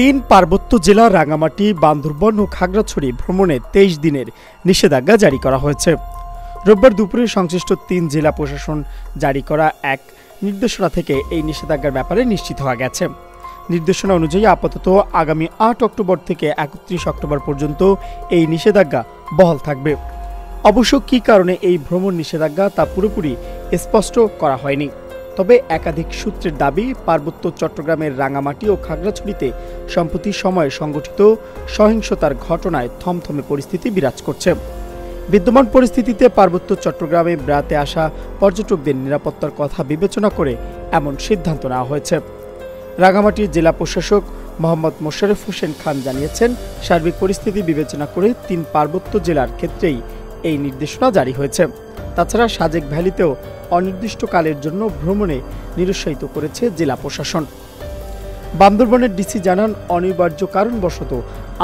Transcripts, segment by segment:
তিন পার্বত্য জেলা রাঙ্গামাটি, বান্দরবান ও খাগড়াছড়ি ভ্রমণে 23 দিনের নিষেধাজ্ঞা জারি করা হয়েছে। রোববার দুপুরে সংশ্লিষ্ট 3 জেলা প্রশাসন জারি করা এক নির্দেশনা থেকে এই নিষেধাজ্ঞার ব্যাপারে নিশ্চিত হওয়া গেছে। নির্দেশনা অনুযায়ী আপাতত আগামী 8 অক্টোবর থেকে 31 অক্টোবর পর্যন্ত এই নিষেধাজ্ঞা বহাল থাকবে। অবশ্য কী কারণে এই ভ্রমণ নিষেধাজ্ঞা তা পুরোপুরি স্পষ্ট করা হয়নি। তবে একাধিক সূত্রের দাবি, পার্বত্য চট্টগ্রামের রাঙ্গামাটি ও খাগড়াছড়িতে সম্প্রতি সময়ে সংঘটিত সহিংসতার ঘটনায় থমথমে পরিস্থিতি বিরাজ করছে। বিদ্যমান পরিস্থিতিতে পার্বত্য চট্টগ্রামে বেড়াতে আসা পর্যটকদের নিরাপত্তার কথা বিবেচনা করে এমন সিদ্ধান্ত নেওয়া হয়েছে। রাঙ্গামাটির জেলা প্রশাসক মোহাম্মদ মোশাররফ হোসেন খান জানিয়েছেন, সার্বিক পরিস্থিতি বিবেচনা করে 3 পার্বত্য জেলার ক্ষেত্রেই এই নির্দেশনা জারি হয়েছে। তাছাড়া সাজেক ভ্যালিতেও অনির্দিষ্টকালের জন্য ভ্রমণে নিরুৎসাহিত করেছে জেলা প্রশাসন। বান্দরবানের ডিসি জানান, অনিবার্য কারণবশত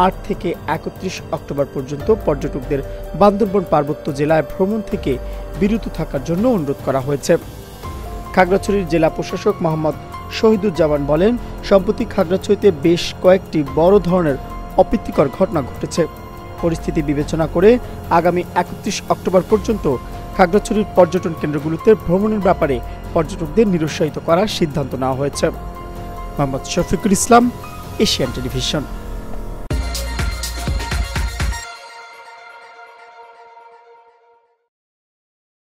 8 থেকে 31 অক্টোবর পর্যন্ত পর্যটকদের বান্দরবান পার্বত্য জেলায় ভ্রমণ থেকে বিরত থাকার জন্য অনুরোধ করা হয়েছে। খাগড়াছড়ির জেলা প্রশাসক মোহাম্মদ শহীদুজ্জামান বলেন, সম্প্রতি খাগড়াছড়িতে বেশ কয়েকটি বড় ধরনের অপ্রীতিকর ঘটনা ঘটেছে। পরিস্থিতি বিবেচনা করে আগামী 31 অক্টোবর পর্যন্ত খাগড়াছড়ির পর্যটন কেন্দ্রগুলোতে ভ্রমণের ব্যাপারে পর্যটকদের নিরুৎসাহিত করার সিদ্ধান্ত নেওয়া হয়েছে। Mohammad Shafiqul Islam, Asian television.